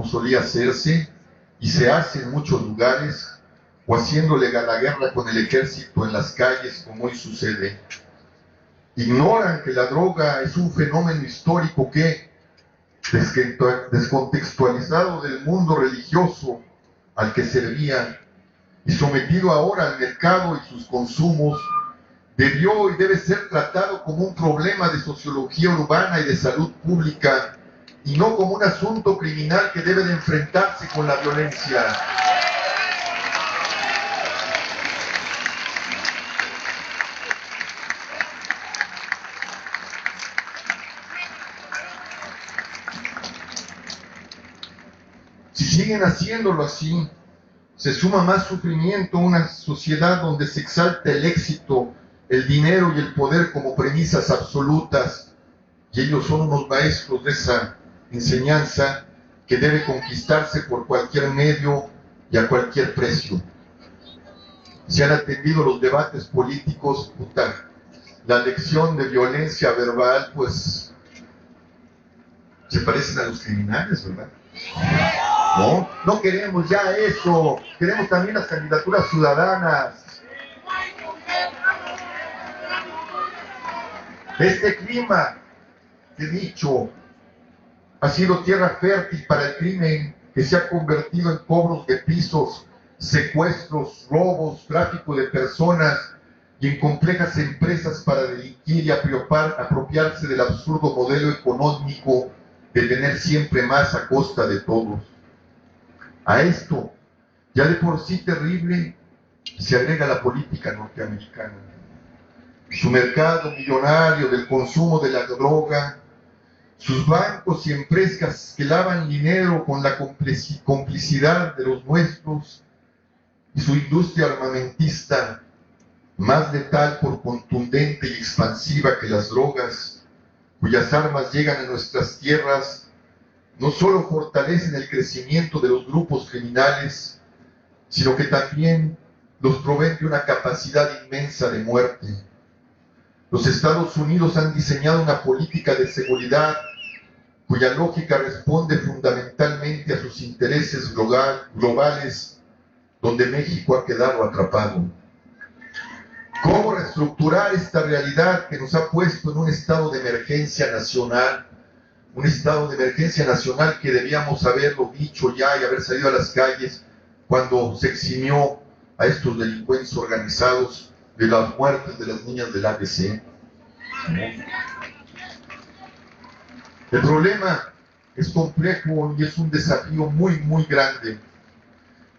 como solía hacerse, y se hace en muchos lugares, o haciéndole la guerra con el ejército en las calles, como hoy sucede. Ignoran que la droga es un fenómeno histórico que, descontextualizado del mundo religioso al que servía y sometido ahora al mercado y sus consumos, debió y debe ser tratado como un problema de sociología urbana y de salud pública, y no como un asunto criminal que debe de enfrentarse con la violencia. Si siguen haciéndolo así, se suma más sufrimiento a una sociedad donde se exalta el éxito, el dinero y el poder como premisas absolutas, y ellos son unos maestros de esa enseñanza que debe conquistarse por cualquier medio y a cualquier precio. Se han atendido los debates políticos, la lección de violencia verbal, pues se parecen a los criminales, ¿verdad? No queremos ya eso, queremos también las candidaturas ciudadanas. Este clima, he dicho, ha sido tierra fértil para el crimen, que se ha convertido en cobros de pisos, secuestros, robos, tráfico de personas y en complejas empresas para delinquir y apropiarse del absurdo modelo económico de tener siempre más a costa de todos. A esto, ya de por sí terrible, se agrega la política norteamericana. Su mercado millonario del consumo de la droga, sus bancos y empresas que lavan dinero con la complicidad de los nuestros, y su industria armamentista, más letal por contundente y expansiva que las drogas, cuyas armas llegan a nuestras tierras, no solo fortalecen el crecimiento de los grupos criminales, sino que también los proveen de una capacidad inmensa de muerte. Los Estados Unidos han diseñado una política de seguridad cuya lógica responde fundamentalmente a sus intereses globales, donde México ha quedado atrapado. ¿Cómo reestructurar esta realidad que nos ha puesto en un estado de emergencia nacional? Un estado de emergencia nacional que debíamos haberlo dicho ya y haber salido a las calles cuando se eximió a estos delincuentes organizados de las muertes de las niñas del ABC. El problema es complejo y es un desafío muy, muy grande,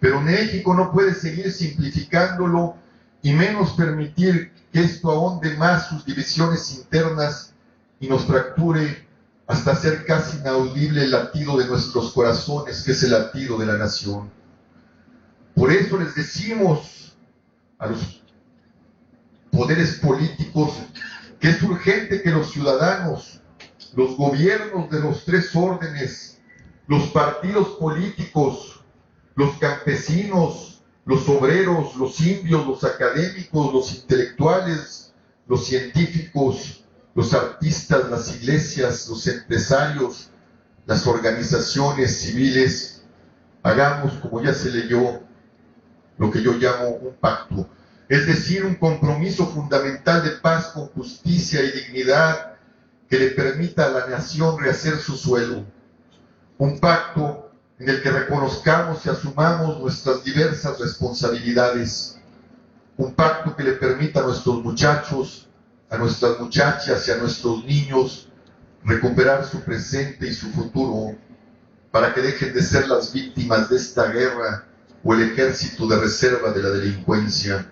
pero México no puede seguir simplificándolo y menos permitir que esto ahonde más sus divisiones internas y nos fracture hasta hacer casi inaudible el latido de nuestros corazones, que es el latido de la nación. Por eso les decimos a los poderes políticos que es urgente que los ciudadanos, los gobiernos de los tres órdenes, los partidos políticos, los campesinos, los obreros, los indios, los académicos, los intelectuales, los científicos, los artistas, las iglesias, los empresarios, las organizaciones civiles, hagamos, como ya se leyó, lo que yo llamo un pacto, es decir, un compromiso fundamental de paz con justicia y dignidad que le permita a la nación rehacer su suelo. Un pacto en el que reconozcamos y asumamos nuestras diversas responsabilidades. Un pacto que le permita a nuestros muchachos, a nuestras muchachas y a nuestros niños recuperar su presente y su futuro, para que dejen de ser las víctimas de esta guerra o el ejército de reserva de la delincuencia.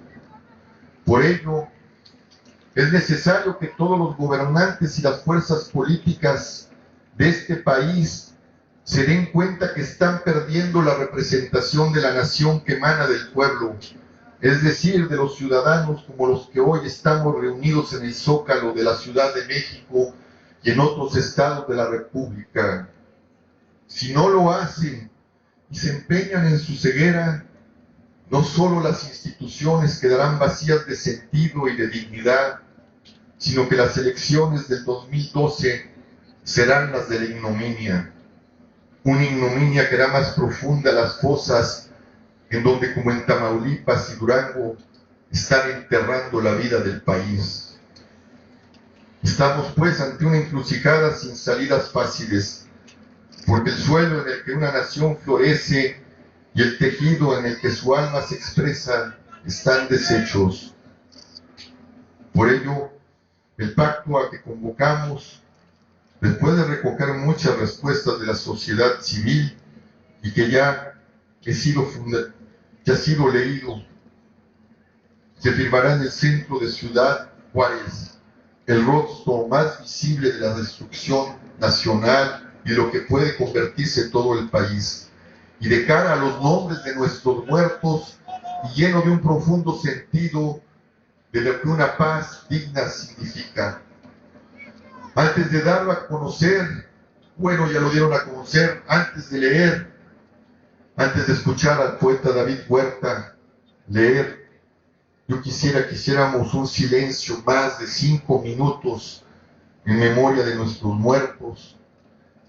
Por ello, es necesario que todos los gobernantes y las fuerzas políticas de este país se den cuenta que están perdiendo la representación de la nación que emana del pueblo, es decir, de los ciudadanos como los que hoy estamos reunidos en el Zócalo de la Ciudad de México y en otros estados de la República. Si no lo hacen y se empeñan en su ceguera, no solo las instituciones quedarán vacías de sentido y de dignidad, sino que las elecciones del 2012 serán las de la ignominia. una ignominia que hará más profunda las fosas en donde, como en Tamaulipas y Durango, están enterrando la vida del país. Estamos pues ante una encrucijada sin salidas fáciles, porque el suelo en el que una nación florece y el tejido en el que su alma se expresa están deshechos. Por ello, el pacto a que convocamos, después de recoger muchas respuestas de la sociedad civil y que ya ha sido leído, se firmará en el centro de Ciudad Juárez, el rostro más visible de la destrucción nacional y lo que puede convertirse todo el país. Y de cara a los nombres de nuestros muertos, y lleno de un profundo sentido de lo que una paz digna significa. Antes de darlo a conocer, bueno, ya lo dieron a conocer, antes de leer, antes de escuchar al poeta David Huerta leer, yo quisiera que hiciéramos un silencio más de 5 minutos en memoria de nuestros muertos,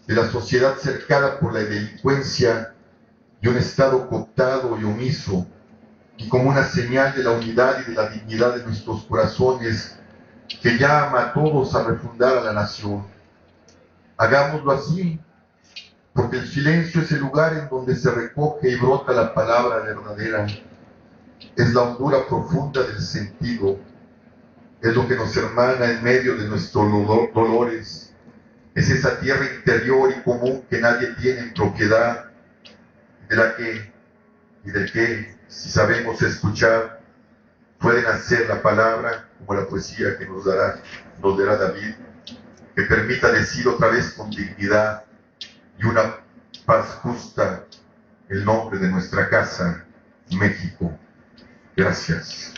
de la sociedad cercada por la delincuencia y un Estado cooptado y omiso, y como una señal de la unidad y de la dignidad de nuestros corazones, que llama a todos a refundar a la nación. Hagámoslo así, porque el silencio es el lugar en donde se recoge y brota la palabra verdadera. Es la hondura profunda del sentido, es lo que nos hermana en medio de nuestros dolores, es esa tierra interior y común que nadie tiene en propiedad, de la que y del que, si sabemos escuchar, puede nacer la palabra, como la poesía que nos dará David, que permita decir otra vez con dignidad y una paz justa el nombre de nuestra casa, México. Gracias.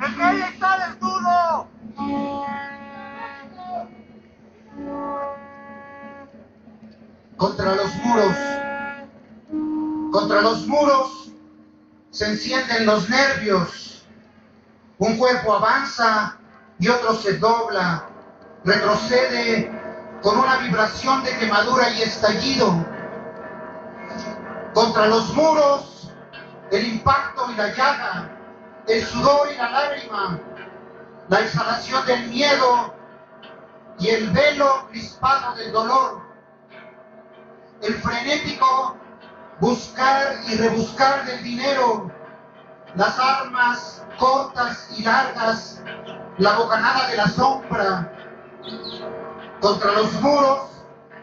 ¡El rey está desnudo! Contra los muros se encienden los nervios. Un cuerpo avanza y otro se dobla, retrocede con una vibración de quemadura y estallido. Contra los muros, el impacto y la llaga, el sudor y la lágrima, la exhalación del miedo y el velo crispado del dolor, el frenético buscar y rebuscar del dinero, las armas cortas y largas, la bocanada de la sombra. Contra los muros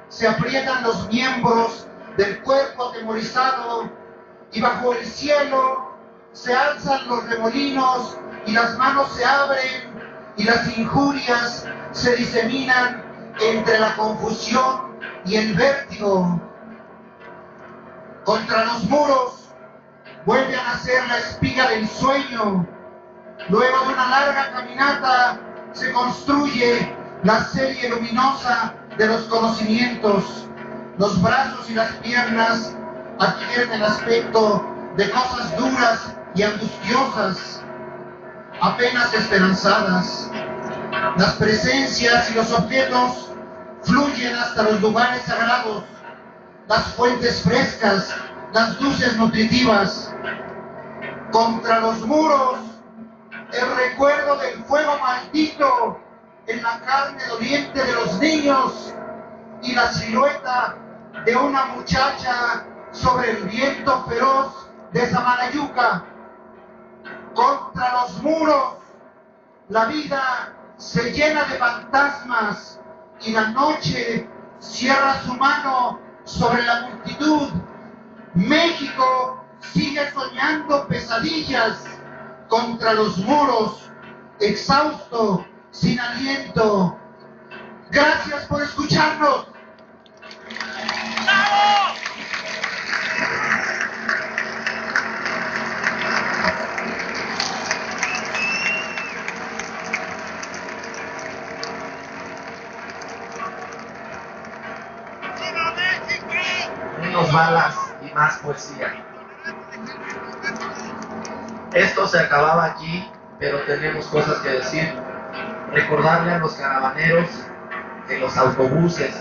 se aprietan los miembros del cuerpo atemorizado y bajo el cielo se alzan los remolinos y las manos se abren y las injurias se diseminan entre la confusión y el vértigo. Contra los muros vuelve a nacer la espiga del sueño. Luego de una larga caminata se construye la serie luminosa de los conocimientos. Los brazos y las piernas adquieren el aspecto de cosas duras y angustiosas, apenas esperanzadas. Las presencias y los objetos fluyen hasta los lugares sagrados, las fuentes frescas, las luces nutritivas. Contra los muros, el recuerdo del fuego maldito en la carne doliente de los niños y la silueta de una muchacha sobre el viento feroz de Samalayuca. Contra los muros, la vida se llena de fantasmas y la noche cierra su mano sobre la multitud. México sigue soñando pesadillas. Contra los muros, exhausto, sin aliento. Gracias por escucharnos. ¡Bravo! ¡Viva México! Menos balas y más poesía. Esto se acababa aquí, pero tenemos cosas que decir. Recordarle a los caravaneros que los autobuses